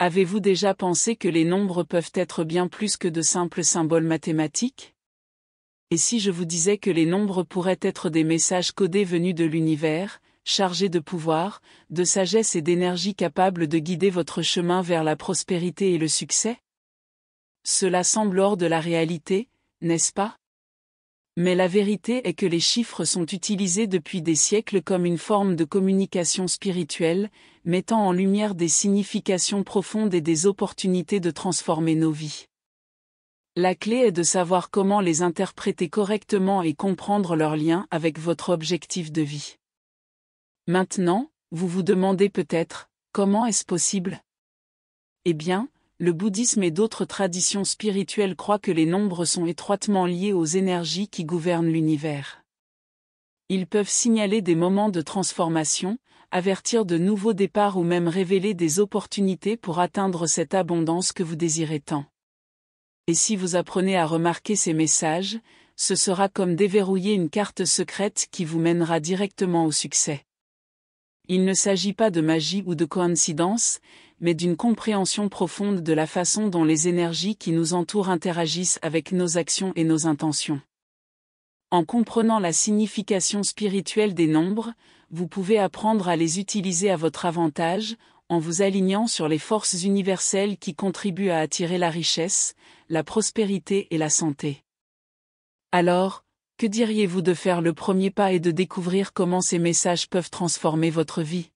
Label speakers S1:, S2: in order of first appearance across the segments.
S1: Avez-vous déjà pensé que les nombres peuvent être bien plus que de simples symboles mathématiques? Et si je vous disais que les nombres pourraient être des messages codés venus de l'univers, chargés de pouvoir, de sagesse et d'énergie capables de guider votre chemin vers la prospérité et le succès? Cela semble hors de la réalité, n'est-ce pas? Mais la vérité est que les chiffres sont utilisés depuis des siècles comme une forme de communication spirituelle, mettant en lumière des significations profondes et des opportunités de transformer nos vies. La clé est de savoir comment les interpréter correctement et comprendre leur lien avec votre objectif de vie. Maintenant, vous vous demandez peut-être, comment est-ce possible? Eh bien, le bouddhisme et d'autres traditions spirituelles croient que les nombres sont étroitement liés aux énergies qui gouvernent l'univers. Ils peuvent signaler des moments de transformation, avertir de nouveaux départs ou même révéler des opportunités pour atteindre cette abondance que vous désirez tant. Et si vous apprenez à remarquer ces messages, ce sera comme déverrouiller une carte secrète qui vous mènera directement au succès. Il ne s'agit pas de magie ou de coïncidence, mais d'une compréhension profonde de la façon dont les énergies qui nous entourent interagissent avec nos actions et nos intentions. En comprenant la signification spirituelle des nombres, vous pouvez apprendre à les utiliser à votre avantage, en vous alignant sur les forces universelles qui contribuent à attirer la richesse, la prospérité et la santé. Alors, que diriez-vous de faire le premier pas et de découvrir comment ces messages peuvent transformer votre vie?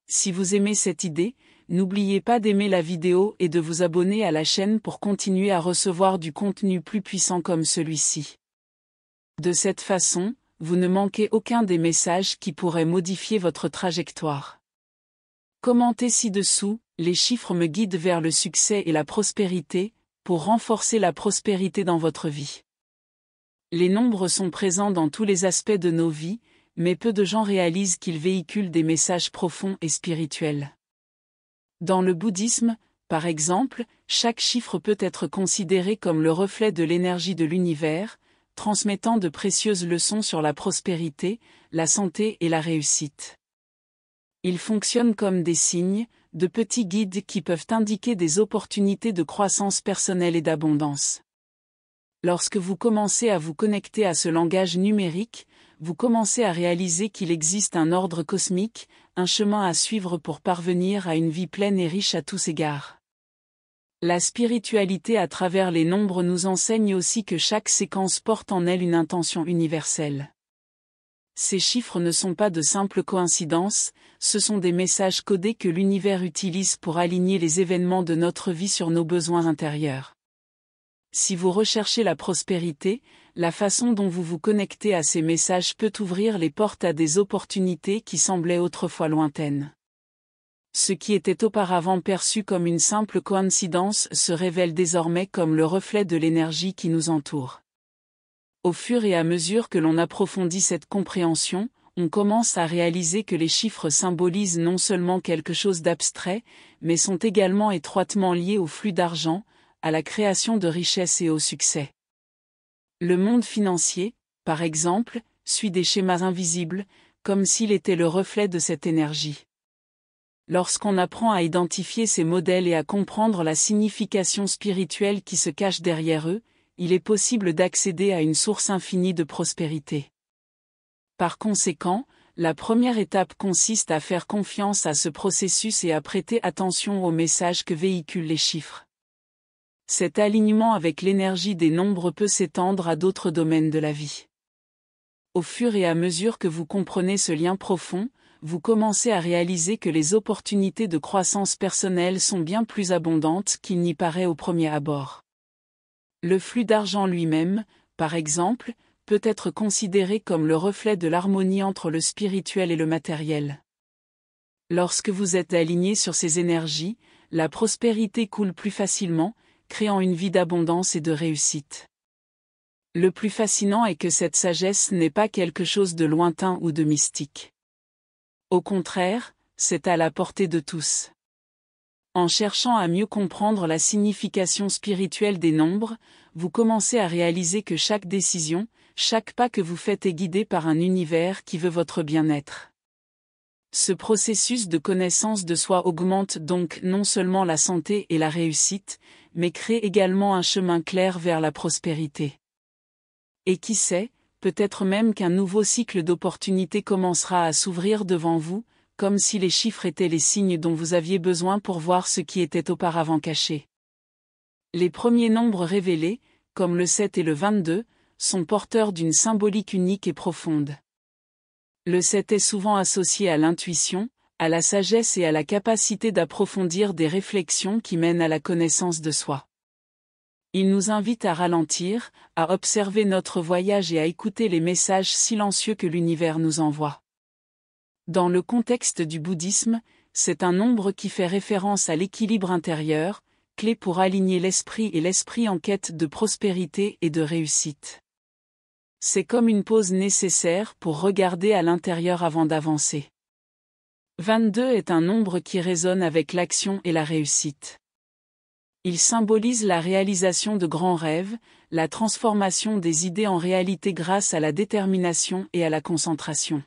S1: Si vous aimez cette idée, n'oubliez pas d'aimer la vidéo et de vous abonner à la chaîne pour continuer à recevoir du contenu plus puissant comme celui-ci. De cette façon, vous ne manquez aucun des messages qui pourraient modifier votre trajectoire. Commentez ci-dessous, les chiffres me guident vers le succès et la prospérité, pour renforcer la prospérité dans votre vie. Les nombres sont présents dans tous les aspects de nos vies, mais peu de gens réalisent qu'ils véhiculent des messages profonds et spirituels. Dans le bouddhisme, par exemple, chaque chiffre peut être considéré comme le reflet de l'énergie de l'univers, transmettant de précieuses leçons sur la prospérité, la santé et la réussite. Ils fonctionnent comme des signes, de petits guides qui peuvent indiquer des opportunités de croissance personnelle et d'abondance. Lorsque vous commencez à vous connecter à ce langage numérique, vous commencez à réaliser qu'il existe un ordre cosmique, un chemin à suivre pour parvenir à une vie pleine et riche à tous égards. La spiritualité à travers les nombres nous enseigne aussi que chaque séquence porte en elle une intention universelle. Ces chiffres ne sont pas de simples coïncidences, ce sont des messages codés que l'univers utilise pour aligner les événements de notre vie sur nos besoins intérieurs. Si vous recherchez la prospérité, la façon dont vous vous connectez à ces messages peut ouvrir les portes à des opportunités qui semblaient autrefois lointaines. Ce qui était auparavant perçu comme une simple coïncidence se révèle désormais comme le reflet de l'énergie qui nous entoure. Au fur et à mesure que l'on approfondit cette compréhension, on commence à réaliser que les chiffres symbolisent non seulement quelque chose d'abstrait, mais sont également étroitement liés au flux d'argent, à la création de richesses et au succès. Le monde financier, par exemple, suit des schémas invisibles, comme s'il était le reflet de cette énergie. Lorsqu'on apprend à identifier ces modèles et à comprendre la signification spirituelle qui se cache derrière eux, il est possible d'accéder à une source infinie de prospérité. Par conséquent, la première étape consiste à faire confiance à ce processus et à prêter attention aux messages que véhiculent les chiffres. Cet alignement avec l'énergie des nombres peut s'étendre à d'autres domaines de la vie. Au fur et à mesure que vous comprenez ce lien profond, vous commencez à réaliser que les opportunités de croissance personnelle sont bien plus abondantes qu'il n'y paraît au premier abord. Le flux d'argent lui-même, par exemple, peut être considéré comme le reflet de l'harmonie entre le spirituel et le matériel. Lorsque vous êtes aligné sur ces énergies, la prospérité coule plus facilement, créant une vie d'abondance et de réussite. Le plus fascinant est que cette sagesse n'est pas quelque chose de lointain ou de mystique. Au contraire, c'est à la portée de tous. En cherchant à mieux comprendre la signification spirituelle des nombres, vous commencez à réaliser que chaque décision, chaque pas que vous faites est guidé par un univers qui veut votre bien-être. Ce processus de connaissance de soi augmente donc non seulement la santé et la réussite, mais crée également un chemin clair vers la prospérité. Et qui sait, peut-être même qu'un nouveau cycle d'opportunités commencera à s'ouvrir devant vous, comme si les chiffres étaient les signes dont vous aviez besoin pour voir ce qui était auparavant caché. Les premiers nombres révélés, comme le 7 et le 22, sont porteurs d'une symbolique unique et profonde. Le 7 est souvent associé à l'intuition, à la sagesse et à la capacité d'approfondir des réflexions qui mènent à la connaissance de soi. Il nous invite à ralentir, à observer notre voyage et à écouter les messages silencieux que l'univers nous envoie. Dans le contexte du bouddhisme, c'est un nombre qui fait référence à l'équilibre intérieur, clé pour aligner l'esprit et l'esprit en quête de prospérité et de réussite. C'est comme une pause nécessaire pour regarder à l'intérieur avant d'avancer. 22 est un nombre qui résonne avec l'action et la réussite. Il symbolise la réalisation de grands rêves, la transformation des idées en réalité grâce à la détermination et à la concentration.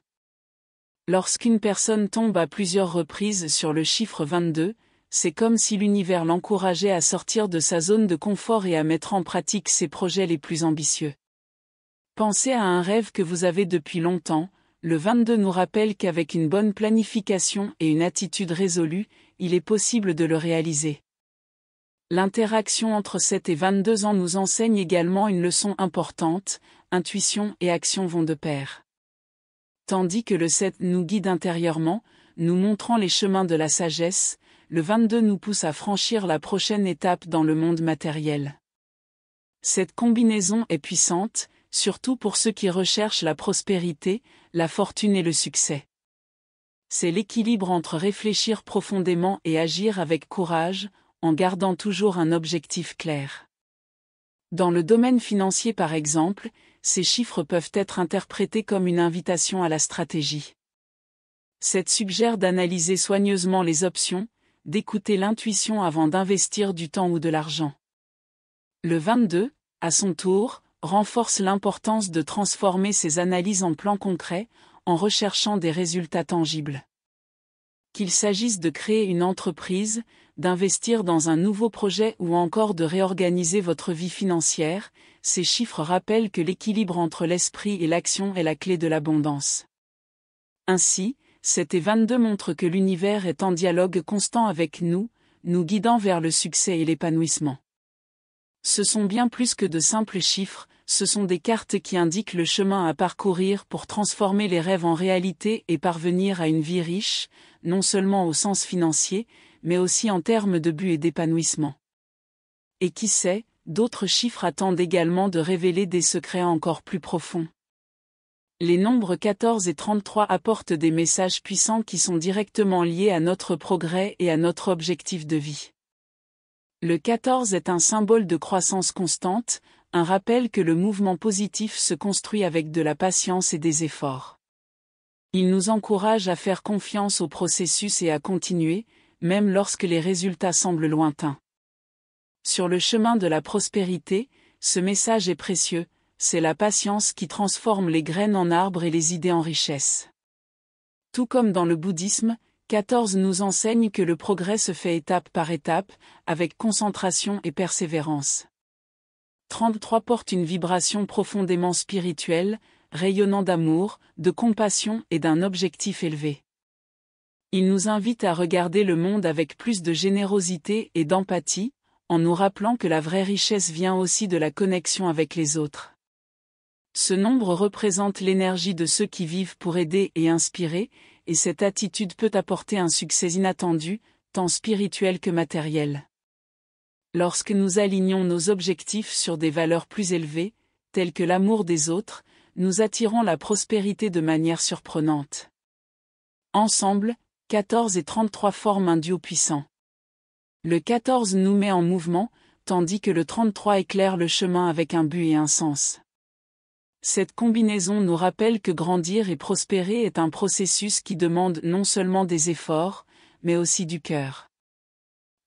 S1: Lorsqu'une personne tombe à plusieurs reprises sur le chiffre 22, c'est comme si l'univers l'encourageait à sortir de sa zone de confort et à mettre en pratique ses projets les plus ambitieux. Pensez à un rêve que vous avez depuis longtemps, le 22 nous rappelle qu'avec une bonne planification et une attitude résolue, il est possible de le réaliser. L'interaction entre 7 et 22 ans nous enseigne également une leçon importante, intuition et action vont de pair. Tandis que le 7 nous guide intérieurement, nous montrant les chemins de la sagesse, le 22 nous pousse à franchir la prochaine étape dans le monde matériel. Cette combinaison est puissante, surtout pour ceux qui recherchent la prospérité, la fortune et le succès. C'est l'équilibre entre réfléchir profondément et agir avec courage, en gardant toujours un objectif clair. Dans le domaine financier par exemple, ces chiffres peuvent être interprétés comme une invitation à la stratégie. Cette suggère d'analyser soigneusement les options, d'écouter l'intuition avant d'investir du temps ou de l'argent. Le 22, à son tour, renforce l'importance de transformer ces analyses en plans concrets, en recherchant des résultats tangibles. Qu'il s'agisse de créer une entreprise, d'investir dans un nouveau projet ou encore de réorganiser votre vie financière, ces chiffres rappellent que l'équilibre entre l'esprit et l'action est la clé de l'abondance. Ainsi, 7 et 22 montrent que l'univers est en dialogue constant avec nous, nous guidant vers le succès et l'épanouissement. Ce sont bien plus que de simples chiffres, ce sont des cartes qui indiquent le chemin à parcourir pour transformer les rêves en réalité et parvenir à une vie riche, non seulement au sens financier, mais aussi en termes de but et d'épanouissement. Et qui sait, d'autres chiffres attendent également de révéler des secrets encore plus profonds. Les nombres 14 et 33 apportent des messages puissants qui sont directement liés à notre progrès et à notre objectif de vie. Le 14 est un symbole de croissance constante, un rappel que le mouvement positif se construit avec de la patience et des efforts. Il nous encourage à faire confiance au processus et à continuer, même lorsque les résultats semblent lointains. Sur le chemin de la prospérité, ce message est précieux, c'est la patience qui transforme les graines en arbres et les idées en richesses. Tout comme dans le bouddhisme, 14 nous enseigne que le progrès se fait étape par étape, avec concentration et persévérance. 33 porte une vibration profondément spirituelle, rayonnant d'amour, de compassion et d'un objectif élevé. Il nous invite à regarder le monde avec plus de générosité et d'empathie, en nous rappelant que la vraie richesse vient aussi de la connexion avec les autres. Ce nombre représente l'énergie de ceux qui vivent pour aider et inspirer, et cette attitude peut apporter un succès inattendu, tant spirituel que matériel. Lorsque nous alignons nos objectifs sur des valeurs plus élevées, telles que l'amour des autres, nous attirons la prospérité de manière surprenante. Ensemble, 14 et 33 forment un duo puissant. Le 14 nous met en mouvement, tandis que le 33 éclaire le chemin avec un but et un sens. Cette combinaison nous rappelle que grandir et prospérer est un processus qui demande non seulement des efforts, mais aussi du cœur.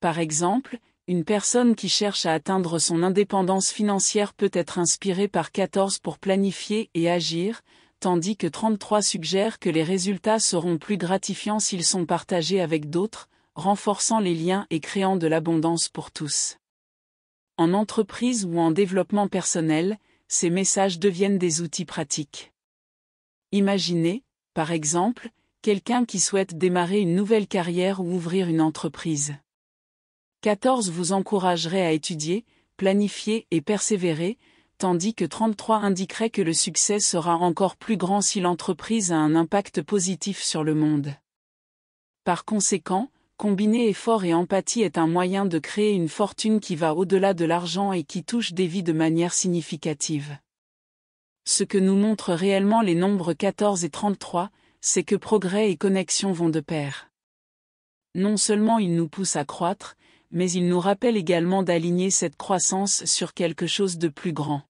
S1: Par exemple, une personne qui cherche à atteindre son indépendance financière peut être inspirée par 14 pour planifier et agir, tandis que 33 suggèrent que les résultats seront plus gratifiants s'ils sont partagés avec d'autres, renforçant les liens et créant de l'abondance pour tous. En entreprise ou en développement personnel, ces messages deviennent des outils pratiques. Imaginez, par exemple, quelqu'un qui souhaite démarrer une nouvelle carrière ou ouvrir une entreprise. 14 vous encouragerait à étudier, planifier et persévérer, tandis que 33 indiquerait que le succès sera encore plus grand si l'entreprise a un impact positif sur le monde. Par conséquent, combiner effort et empathie est un moyen de créer une fortune qui va au-delà de l'argent et qui touche des vies de manière significative. Ce que nous montrent réellement les nombres 14 et 33, c'est que progrès et connexion vont de pair. Non seulement ils nous poussent à croître, mais ils nous rappellent également d'aligner cette croissance sur quelque chose de plus grand.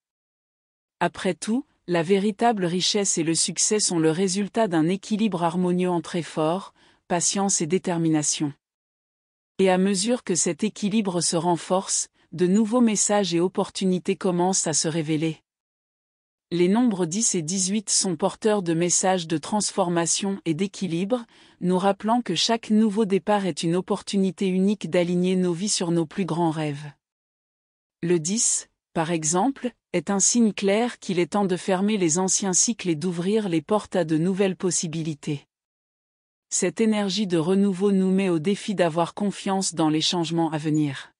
S1: Après tout, la véritable richesse et le succès sont le résultat d'un équilibre harmonieux entre effort, patience et détermination. Et à mesure que cet équilibre se renforce, de nouveaux messages et opportunités commencent à se révéler. Les nombres 10 et 18 sont porteurs de messages de transformation et d'équilibre, nous rappelant que chaque nouveau départ est une opportunité unique d'aligner nos vies sur nos plus grands rêves. Le 10, par exemple, est un signe clair qu'il est temps de fermer les anciens cycles et d'ouvrir les portes à de nouvelles possibilités. Cette énergie de renouveau nous met au défi d'avoir confiance dans les changements à venir.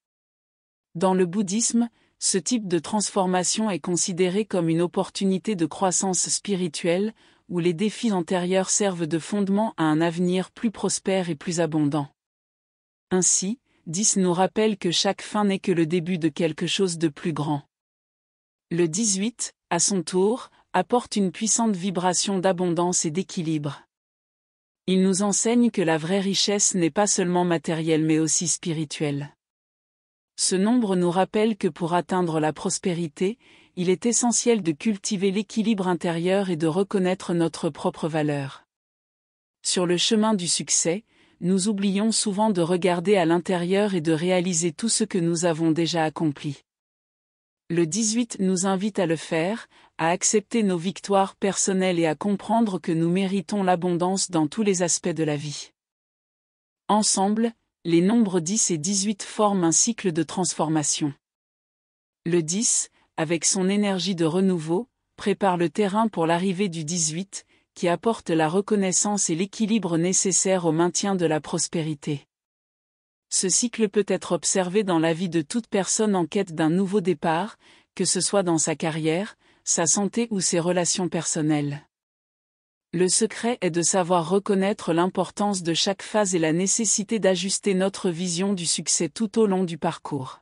S1: Dans le bouddhisme, ce type de transformation est considéré comme une opportunité de croissance spirituelle, où les défis antérieurs servent de fondement à un avenir plus prospère et plus abondant. Ainsi, 10 nous rappelle que chaque fin n'est que le début de quelque chose de plus grand. Le 18, à son tour, apporte une puissante vibration d'abondance et d'équilibre. Il nous enseigne que la vraie richesse n'est pas seulement matérielle mais aussi spirituelle. Ce nombre nous rappelle que pour atteindre la prospérité, il est essentiel de cultiver l'équilibre intérieur et de reconnaître notre propre valeur. Sur le chemin du succès, nous oublions souvent de regarder à l'intérieur et de réaliser tout ce que nous avons déjà accompli. Le 18 nous invite à le faire, à accepter nos victoires personnelles et à comprendre que nous méritons l'abondance dans tous les aspects de la vie. Ensemble, les nombres 10 et 18 forment un cycle de transformation. Le 10, avec son énergie de renouveau, prépare le terrain pour l'arrivée du 18, qui apporte la reconnaissance et l'équilibre nécessaires au maintien de la prospérité. Ce cycle peut être observé dans la vie de toute personne en quête d'un nouveau départ, que ce soit dans sa carrière, sa santé ou ses relations personnelles. Le secret est de savoir reconnaître l'importance de chaque phase et la nécessité d'ajuster notre vision du succès tout au long du parcours.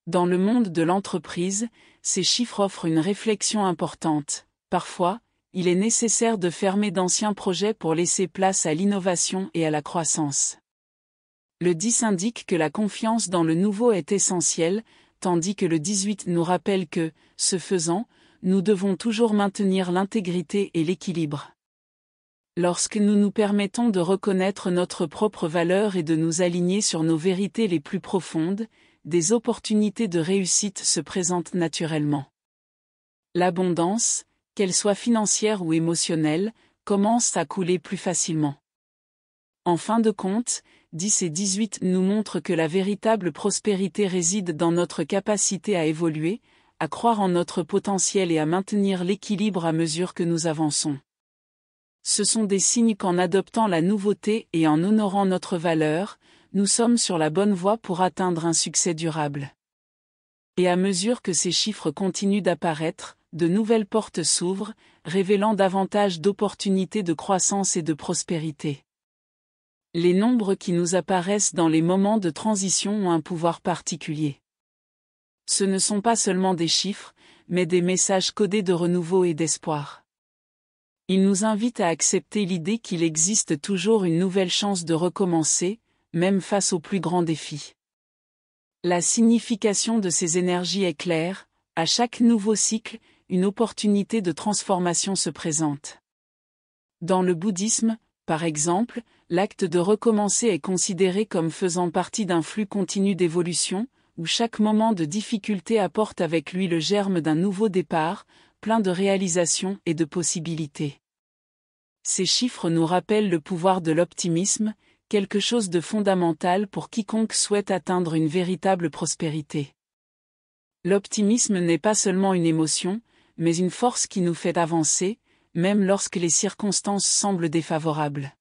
S1: Dans le monde de l'entreprise, ces chiffres offrent une réflexion importante. Parfois, il est nécessaire de fermer d'anciens projets pour laisser place à l'innovation et à la croissance. Le 10 indique que la confiance dans le nouveau est essentielle, tandis que le 18 nous rappelle que, ce faisant, nous devons toujours maintenir l'intégrité et l'équilibre. Lorsque nous nous permettons de reconnaître notre propre valeur et de nous aligner sur nos vérités les plus profondes, des opportunités de réussite se présentent naturellement. L'abondance, qu'elle soit financière ou émotionnelle, commence à couler plus facilement. En fin de compte, 10 et 18 nous montrent que la véritable prospérité réside dans notre capacité à évoluer, à croire en notre potentiel et à maintenir l'équilibre à mesure que nous avançons. Ce sont des signes qu'en adoptant la nouveauté et en honorant notre valeur, nous sommes sur la bonne voie pour atteindre un succès durable. Et à mesure que ces chiffres continuent d'apparaître, de nouvelles portes s'ouvrent, révélant davantage d'opportunités de croissance et de prospérité. Les nombres qui nous apparaissent dans les moments de transition ont un pouvoir particulier. Ce ne sont pas seulement des chiffres, mais des messages codés de renouveau et d'espoir. Ils nous invitent à accepter l'idée qu'il existe toujours une nouvelle chance de recommencer, même face aux plus grands défis. La signification de ces énergies est claire, à chaque nouveau cycle, une opportunité de transformation se présente. Dans le bouddhisme, par exemple, l'acte de recommencer est considéré comme faisant partie d'un flux continu d'évolution, où chaque moment de difficulté apporte avec lui le germe d'un nouveau départ, plein de réalisations et de possibilités. Ces chiffres nous rappellent le pouvoir de l'optimisme, quelque chose de fondamental pour quiconque souhaite atteindre une véritable prospérité. L'optimisme n'est pas seulement une émotion, mais une force qui nous fait avancer, même lorsque les circonstances semblent défavorables.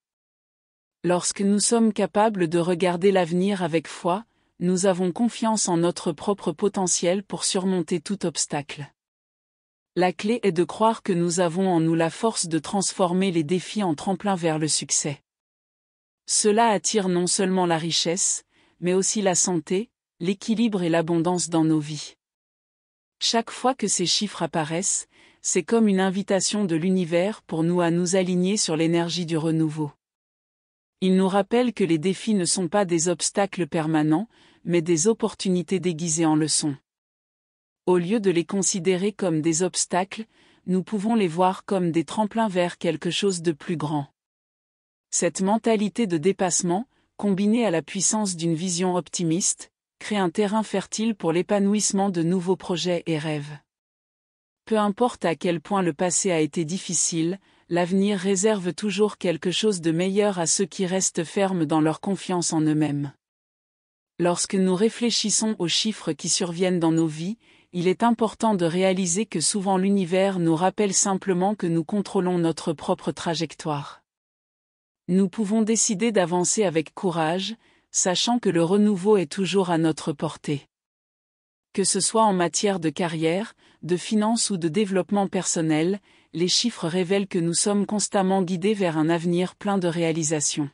S1: Lorsque nous sommes capables de regarder l'avenir avec foi, nous avons confiance en notre propre potentiel pour surmonter tout obstacle. La clé est de croire que nous avons en nous la force de transformer les défis en tremplin vers le succès. Cela attire non seulement la richesse, mais aussi la santé, l'équilibre et l'abondance dans nos vies. Chaque fois que ces chiffres apparaissent, c'est comme une invitation de l'univers pour nous à nous aligner sur l'énergie du renouveau. Ils nous rappellent que les défis ne sont pas des obstacles permanents, mais des opportunités déguisées en leçons. Au lieu de les considérer comme des obstacles, nous pouvons les voir comme des tremplins vers quelque chose de plus grand. Cette mentalité de dépassement, combinée à la puissance d'une vision optimiste, crée un terrain fertile pour l'épanouissement de nouveaux projets et rêves. Peu importe à quel point le passé a été difficile, l'avenir réserve toujours quelque chose de meilleur à ceux qui restent fermes dans leur confiance en eux-mêmes. Lorsque nous réfléchissons aux chiffres qui surviennent dans nos vies, il est important de réaliser que souvent l'univers nous rappelle simplement que nous contrôlons notre propre trajectoire. Nous pouvons décider d'avancer avec courage, sachant que le renouveau est toujours à notre portée. Que ce soit en matière de carrière, de finances ou de développement personnel, les chiffres révèlent que nous sommes constamment guidés vers un avenir plein de réalisations.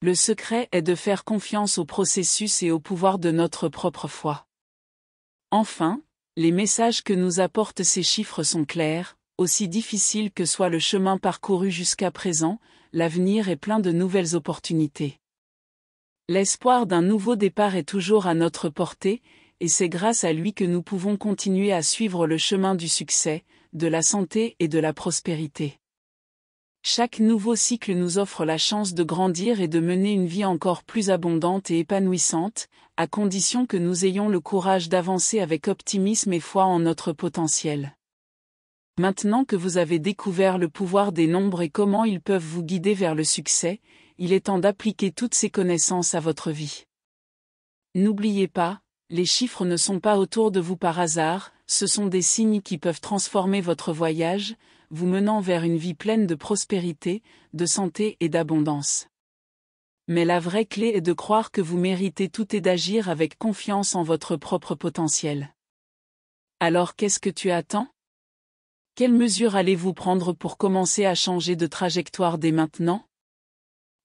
S1: Le secret est de faire confiance au processus et au pouvoir de notre propre foi. Enfin, les messages que nous apportent ces chiffres sont clairs, aussi difficile que soit le chemin parcouru jusqu'à présent, l'avenir est plein de nouvelles opportunités. L'espoir d'un nouveau départ est toujours à notre portée, et c'est grâce à lui que nous pouvons continuer à suivre le chemin du succès, de la santé et de la prospérité. Chaque nouveau cycle nous offre la chance de grandir et de mener une vie encore plus abondante et épanouissante, à condition que nous ayons le courage d'avancer avec optimisme et foi en notre potentiel. Maintenant que vous avez découvert le pouvoir des nombres et comment ils peuvent vous guider vers le succès, il est temps d'appliquer toutes ces connaissances à votre vie. N'oubliez pas, les chiffres ne sont pas autour de vous par hasard, ce sont des signes qui peuvent transformer votre voyage, vous menant vers une vie pleine de prospérité, de santé et d'abondance. Mais la vraie clé est de croire que vous méritez tout et d'agir avec confiance en votre propre potentiel. Alors qu'est-ce que tu attends? Quelles mesures allez-vous prendre pour commencer à changer de trajectoire dès maintenant?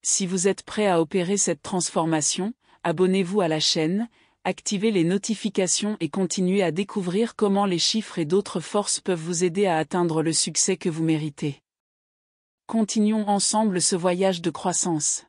S1: Si vous êtes prêt à opérer cette transformation, abonnez-vous à la chaîne, activez les notifications et continuez à découvrir comment les chiffres et d'autres forces peuvent vous aider à atteindre le succès que vous méritez. Continuons ensemble ce voyage de croissance.